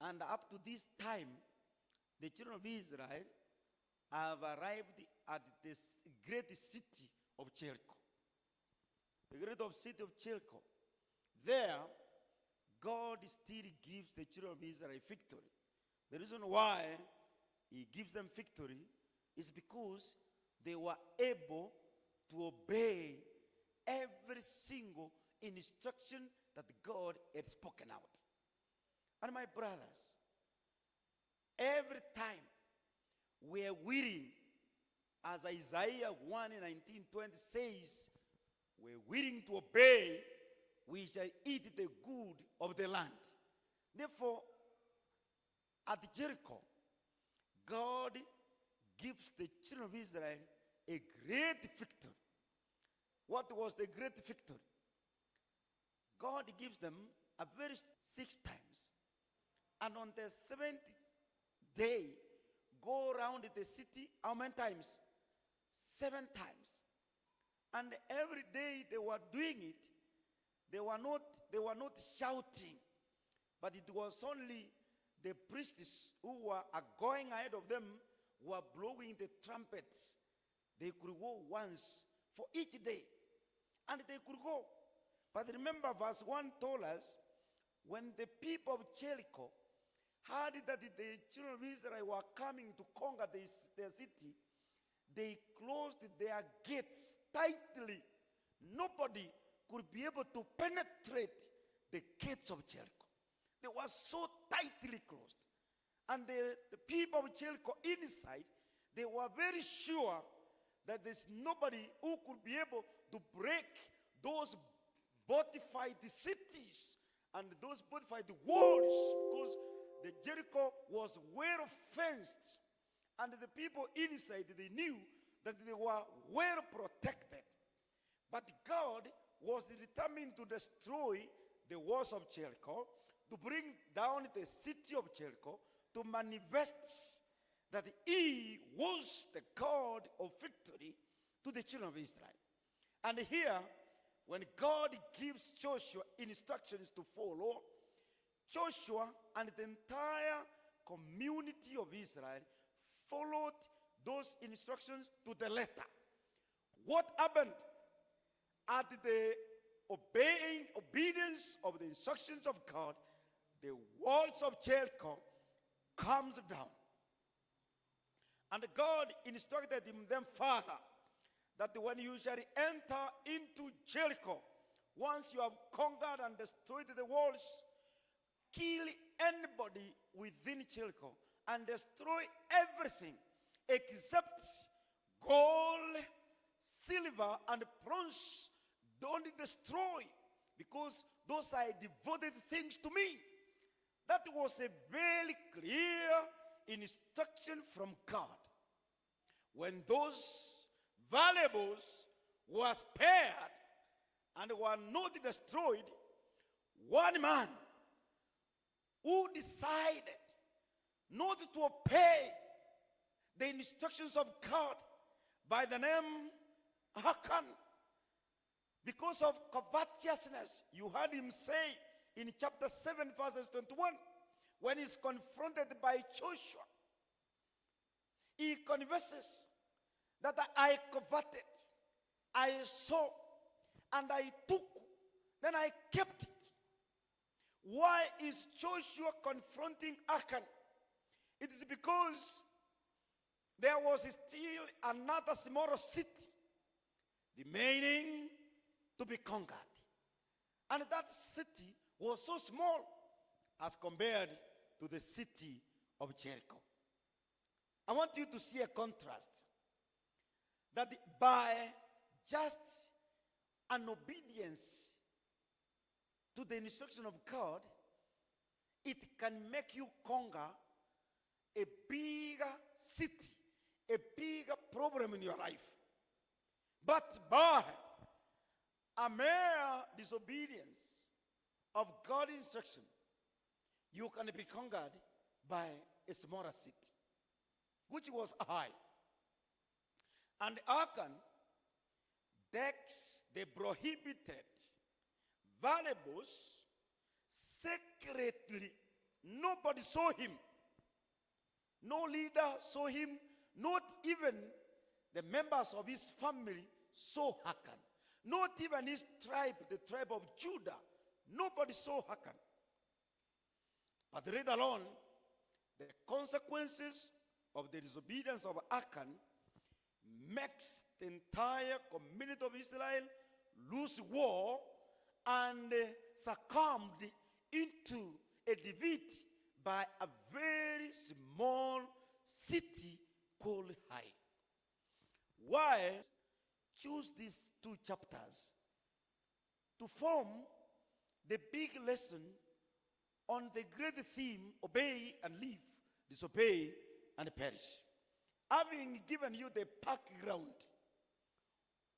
And up to this time, the children of Israel have arrived at this great city of Jericho. The great city of Jericho. There, God still gives the children of Israel victory. The reason why he gives them victory is because they were able to obey every single instruction that God had spoken out. And my brothers, every time we are willing, as Isaiah 1:19-20 says, we're willing to obey, we shall eat the good of the land. Therefore, at Jericho, God gives the children of Israel a great victory. What was the great victory? God gives them a very 6 times. And on the 7th day, go around the city how many times? 7 times. And every day they were doing it, they were not shouting, but it was only the priests who were going ahead of them were blowing the trumpets. They could go once for each day, and they could go. But remember, verse 1 told us, when the people of Jericho heard that the children of Israel were coming to conquer their city, they closed their gates tightly. Nobody could be able to penetrate the gates of Jericho. They were so tightly closed. And the people of Jericho inside, they were very sure that there's nobody who could be able to break those fortified cities and those fortified walls, because the Jericho was well fenced, and the people inside, they knew that they were well protected. But God was determined to destroy the walls of Jericho, to bring down the city of Jericho, to manifest that he was the God of victory to the children of Israel. And here, when God gives Joshua instructions to follow, Joshua and the entire community of Israel followed those instructions to the letter. What happened? At the obedience of the instructions of God, the walls of Jericho comes down. And God instructed them further that when you shall enter into Jericho, once you have conquered and destroyed the walls, kill anybody within Jericho and destroy everything except gold, silver, and bronze. Don't destroy, because those are devoted things to me. That was a very clear instruction from God. When those valuables were spared and were not destroyed, one man who decided not to obey the instructions of God by the name Achan, because of covetousness, you heard him say in chapter 7 verses 21, when he's confronted by Joshua, he confesses that I coveted, I saw, and I took, then I kept it. Why is Joshua confronting Achan? It is because there was still another smaller city remaining to be conquered. And that city was so small as compared to the city of Jericho. I want you to see a contrast, that by just an obedience to the instruction of God, it can make you conquer a bigger city, a bigger problem in your life. But by a mere disobedience of God's instruction, you can be conquered by a smaller city, which was high. And Achan takes the prohibited valuables secretly, Nobody saw him. No leader saw him. Not even the members of his family saw Achan. Not even his tribe, the tribe of Judah. Nobody saw Achan. But read along, the consequences of the disobedience of Achan makes the entire community of Israel lose war and succumbed into a defeat by a very small city called Hai. Why choose these two chapters? To form the big lesson on the great theme, obey and live, disobey and perish. Having given you the background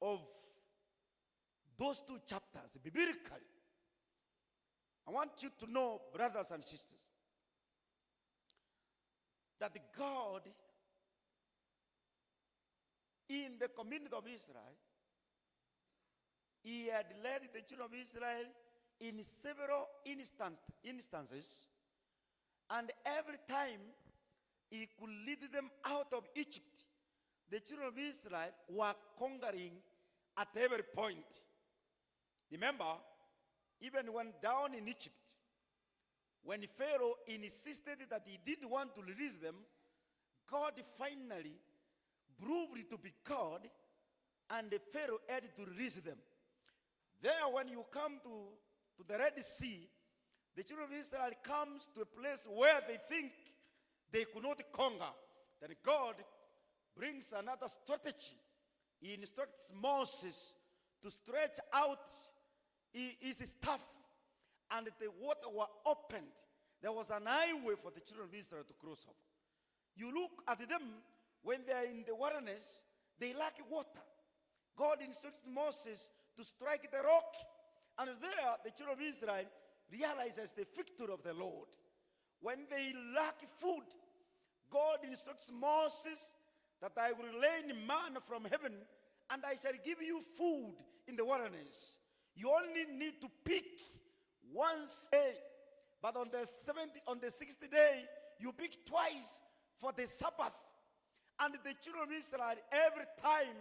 of those two chapters biblically, I want you to know, brothers and sisters, that God in the community of Israel, he had led the children of Israel in several instances, and every time he could lead them out of Egypt, the children of Israel were conquering at every point. Remember, even when down in Egypt, when Pharaoh insisted that he didn't want to release them, God finally proved to be God, and the Pharaoh had to release them. There, when you come to the Red Sea, the children of Israel comes to a place where they think they could not conquer. Then God brings another strategy. He instructs Moses to stretch out his staff, and the water were opened. There was an highway for the children of Israel to cross over. You look at them when they are in the wilderness, they lack water. God instructs Moses to strike the rock, and there the children of Israel realizes the victory of the Lord. When they lack food, God instructs Moses that I will rain manna from heaven, and I shall give you food in the wilderness. You only need to pick once a day, but on the 60th day, you pick twice for the Sabbath. And the children of Israel, every time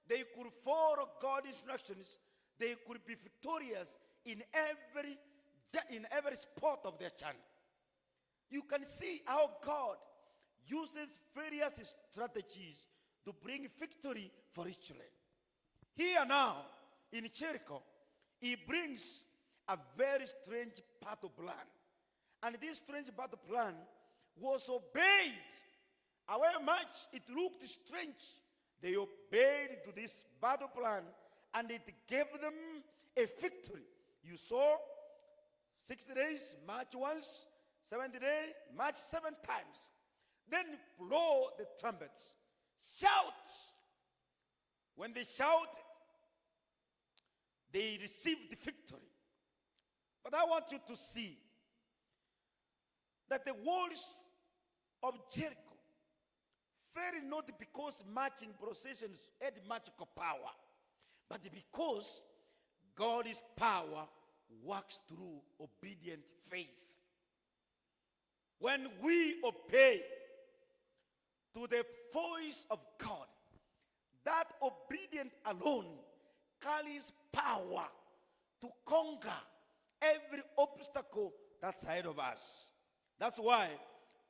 they could follow God's instructions, they could be victorious in every spot of their channel. You can see how God uses various strategies to bring victory for his children. Here now, in Jericho, he brings a very strange battle plan. And this strange battle plan was obeyed. However much it looked strange, they obeyed to this battle plan, and it gave them a victory. You saw 60 days, march once, 70 days, march 7 times. Then blow the trumpets. Shout. When they shouted, they received the victory. But I want you to see that the walls of Jericho fell not because marching processions had magical power, but because God's power works through obedient faith. When we obey to the voice of God, that obedience alone carries power to conquer every obstacle that's ahead of us. That's why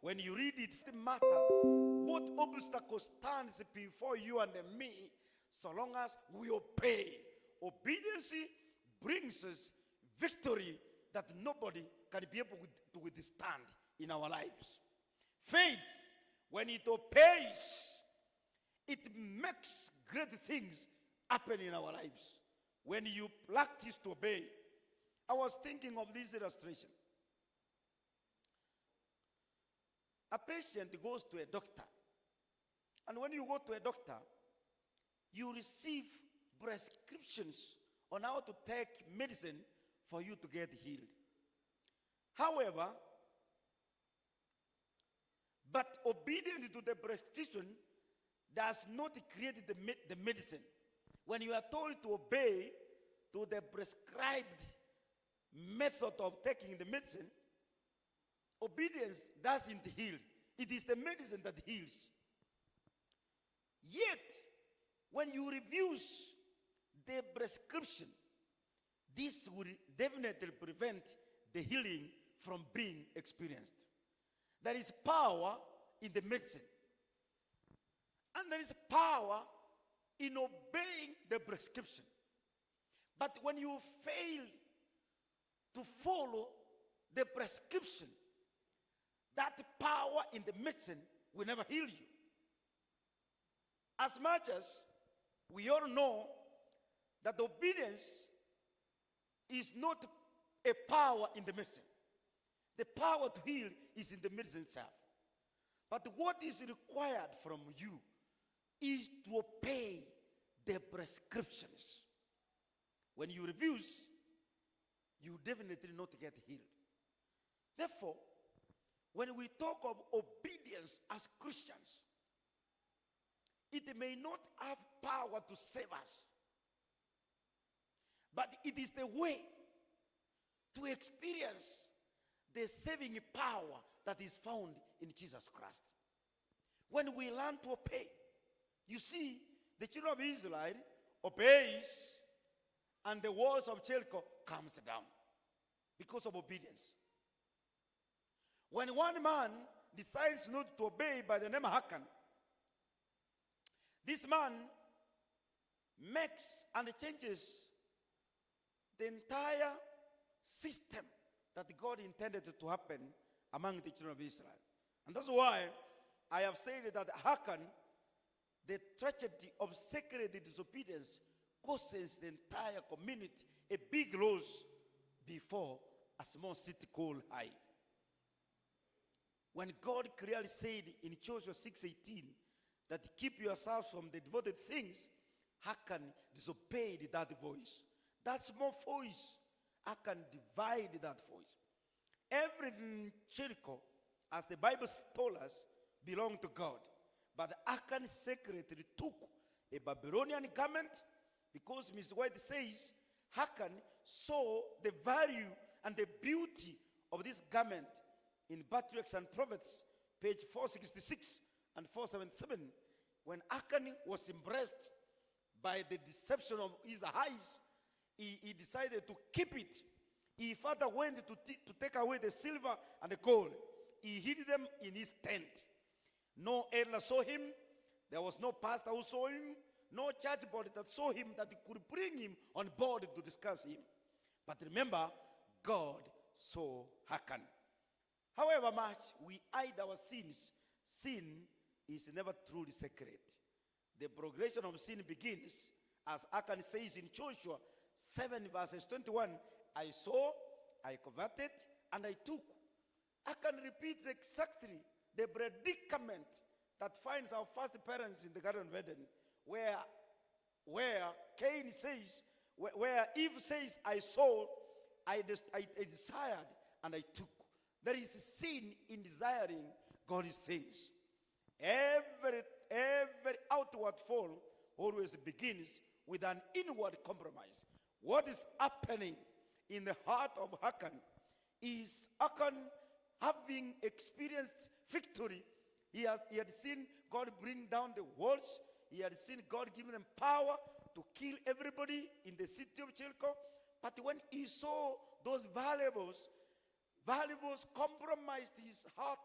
when you read it, it doesn't matter what obstacle stands before you and me, so long as we obey. Obedience brings us victory that nobody can be able to withstand in our lives. Faith, when it obeys, it makes great things happen in our lives. When you practice to obey. I was thinking of this illustration. A patient goes to a doctor. And when you go to a doctor, you receive prescriptions on how to take medicine for you to get healed. However, but obedience to the prescription does not create the medicine. When you are told to obey to the prescribed method of taking the medicine, obedience doesn't heal. It is the medicine that heals. Yet, when you refuse the prescription, this will definitely prevent the healing from being experienced. There is power in the medicine. And there is power in obeying the prescription. But when you fail to follow the prescription, that power in the medicine will never heal you. As much as we all know that obedience is not a power in the medicine. The power to heal is in the medicine itself. But what is required from you is to obey the prescriptions. When you refuse, you definitely not get healed. Therefore, when we talk of obedience as Christians, it may not have power to save us, but it is the way to experience the saving power that is found in Jesus Christ. When we learn to obey, you see, the children of Israel obeys, and the walls of Jericho comes down because of obedience. When one man decides not to obey by the name of Hakan, this man makes and changes the entire system that God intended to happen among the children of Israel. And that's why I have said that Hakan, the tragedy of sacred disobedience, causes the entire community a big loss before a small city called Ai. When God clearly said in Joshua 6:18 that keep yourselves from the devoted things, Hakan disobeyed that voice. That small voice, Hakan divided that voice. Everything in Jericho, as the Bible told us, belonged to God. But Hakan secretly took a Babylonian garment, because Mr. White says Hakan saw the value and the beauty of this garment in Patriarchs and Prophets, page 466 and 477. When Hakan was impressed by the deception of his eyes, he decided to keep it. He further went to take away the silver and the gold. He hid them in his tent. No elder saw him. There was no pastor who saw him. No church body that saw him that could bring him on board to discuss him. But remember, God saw Hakan. However much we hide our sins, sin is never truly secret. The progression of sin begins, as Hakan says in Joshua 7 verses 21, I saw, I coveted, and I took. Hakan repeats exactly the predicament that finds our first parents in the Garden of Eden, where Cain says, where Eve says, I saw, I desired, and I took. There is a sin in desiring God's things. Every outward fall always begins with an inward compromise. What is happening in the heart of Hakan is Hakan, having experienced victory, he had seen God bring down the walls. He had seen God give them power to kill everybody in the city of Jericho. But when he saw those valuables compromised his heart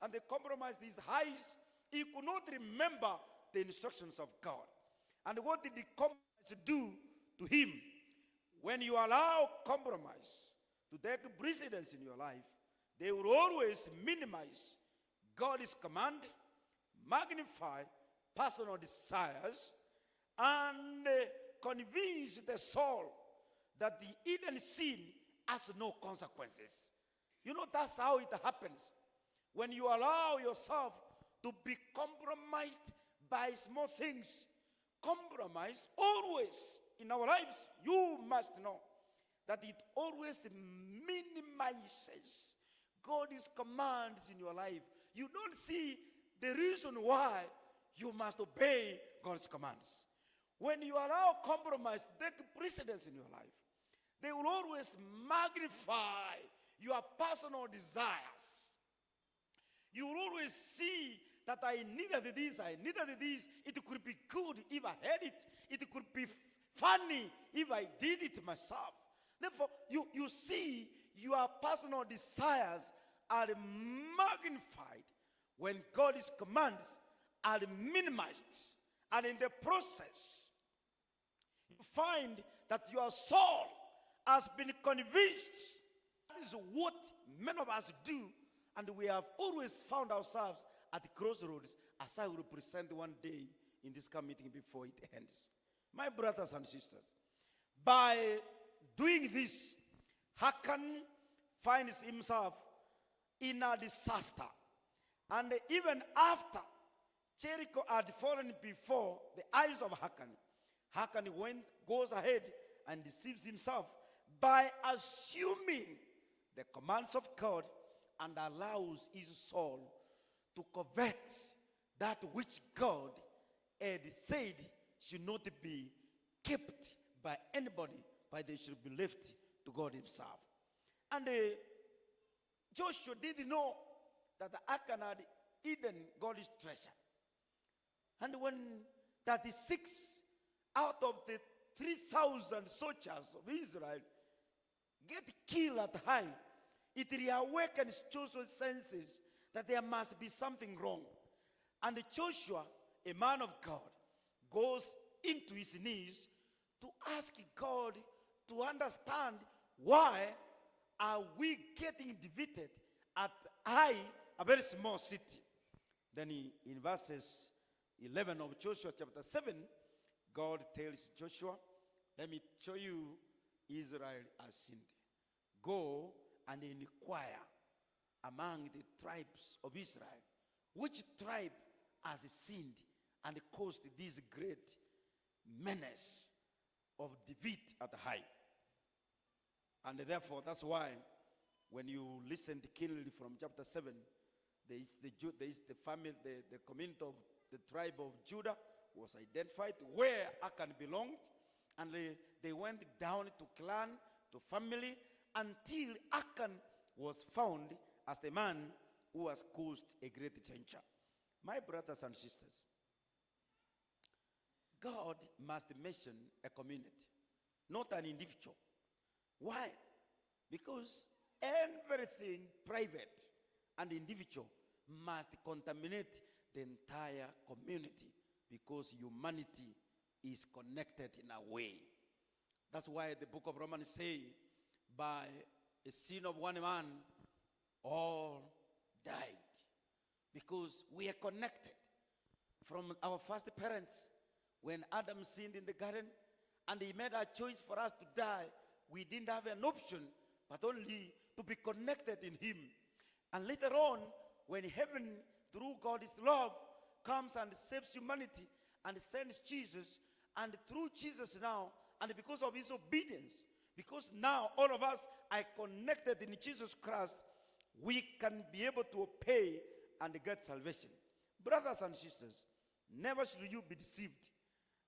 and they compromised his eyes, he could not remember the instructions of God. And what did the compromise do to him? When you allow compromise to take precedence in your life, they will always minimize God's command, magnify personal desires, and convince the soul that the hidden sin has no consequences. You know, that's how it happens. When you allow yourself to be compromised by small things, compromise always in our lives, you must know that it always minimizes God's commands in your life. You don't see the reason why you must obey God's commands. When you allow compromise to take precedence in your life, they will always magnify your personal desires. see that I needed this, it could be good if I had it. It could be funny if I did it myself. Therefore, you see your personal desires are magnified when God's commands are minimized. And in the process, you find that your soul has been convinced. That is what many of us do, and we have always found ourselves at the crossroads, as I will present one day in this meeting before it ends. My brothers and sisters, by doing this, Achan finds himself in a disaster. And even after Jericho had fallen before the eyes of Achan, Achan goes ahead and deceives himself by assuming the commands of God and allows his soul to covet that which God had said should not be kept by anybody, but they should be left to God himself. And Joshua didn't know that Achan had hidden God's treasure. And when 36 out of the 3,000 soldiers of Israel get killed at Hai, it reawakens Joshua's senses that there must be something wrong. And Joshua, a man of God, goes into his knees to ask God to understand why are we getting defeated at Ai, a very small city. Then in verses 11 of Joshua chapter 7, God tells Joshua, let me show you Israel has sinned. Go and inquire among the tribes of Israel, which tribe has sinned and caused this great menace of defeat at Hai. And therefore, that's why when you listen keenly from chapter 7, there is the family, the community of the tribe of Judah was identified where Achan belonged, and they went down to clan, to family, until Achan was found as the man who has caused a great danger. My brothers and sisters, God must mention a community, not an individual. Why? Because everything private and individual must contaminate the entire community, because humanity is connected in a way. That's why the book of Romans says, by a sin of one man, all died. Because we are connected from our first parents. When Adam sinned in the garden and he made a choice for us to die, we didn't have an option but only to be connected in him. And later on, when heaven, through God's love, comes and saves humanity and sends Jesus, and through Jesus now, and because of his obedience, because now all of us are connected in Jesus Christ, we can be able to pay and get salvation. Brothers and sisters, never should you be deceived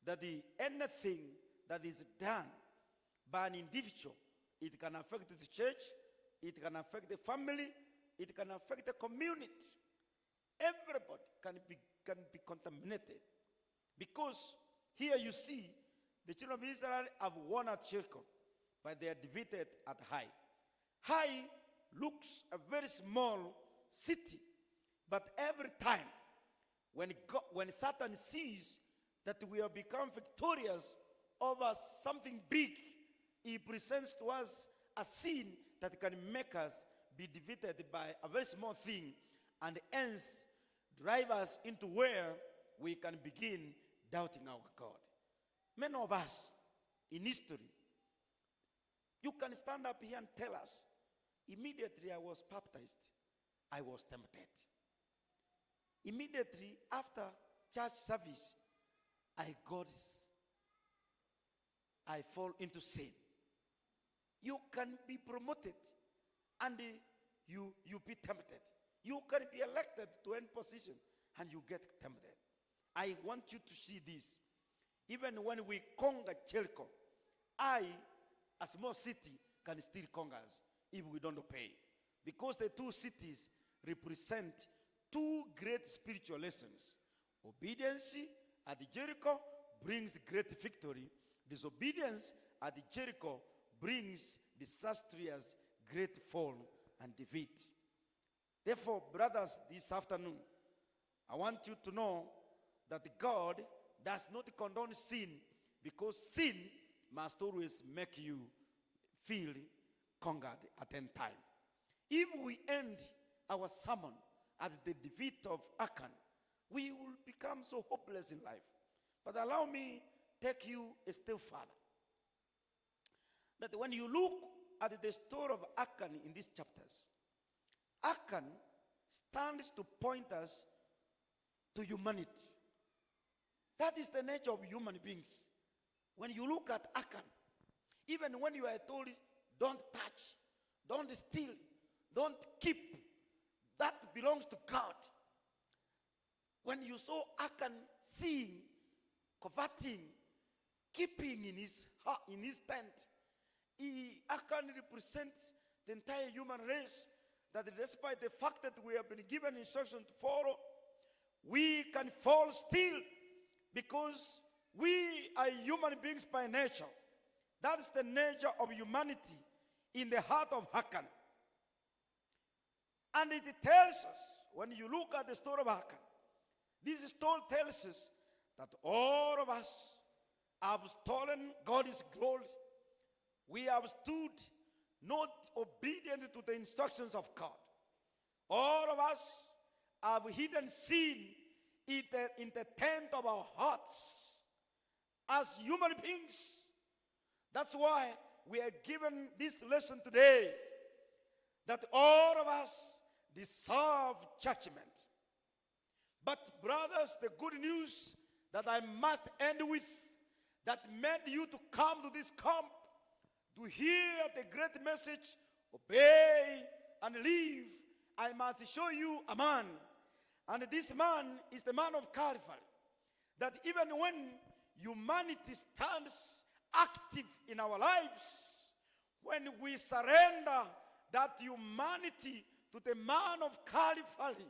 that anything that is done by an individual, it can affect the church, it can affect the family, it can affect the community. Everybody can be contaminated. Because here you see, the children of Israel have won at Jericho, but they are defeated at Hai. Hai looks a very small city, but every time when Satan sees that we have become victorious over something big, he presents to us a sin that can make us be defeated by a very small thing, and hence drive us into where we can begin doubting our God. Many of us in history, you can stand up here and tell us, immediately I was baptized, I was tempted. Immediately after church service, I fall into sin. You can be promoted and you be tempted. You can be elected to any position and you get tempted. I want you to see this. Even when we conquer Jericho, a small city, can still conquer us if we don't obey. Because the two cities represent two great spiritual lessons. Obedience at Jericho brings great victory. Disobedience at Jericho brings disastrous great fall and defeat. Therefore, brothers, this afternoon, I want you to know that God does not condone sin, because sin must always make you feel conquered at any time. If we end our sermon at the defeat of Achan, we will become so hopeless in life. But allow me take you a step further. That when you look at the story of Achan in these chapters, Achan stands to point us to humanity. That is the nature of human beings. When you look at Achan, even when you are told, don't touch, don't steal, don't keep, that belongs to God. When you saw Achan seeing, coveting, keeping in his tent, Achan represents the entire human race, that despite the fact that we have been given instruction to follow, we can fall still, because we are human beings by nature. That's the nature of humanity in the heart of Achan. And it tells us, when you look at the story of Achan, this story tells us that all of us have stolen God's glory. We have stood not obedient to the instructions of God. All of us have hidden sin in the tent of our hearts as human beings. That's why we are given this lesson today, that all of us deserve judgment. But brothers, the good news that I must end with, that made you to come to this camp, to hear the great message, obey and live, I must show you a man. And this man is the man of Calvary. That even when humanity stands active in our lives, when we surrender that humanity to the man of Calvary,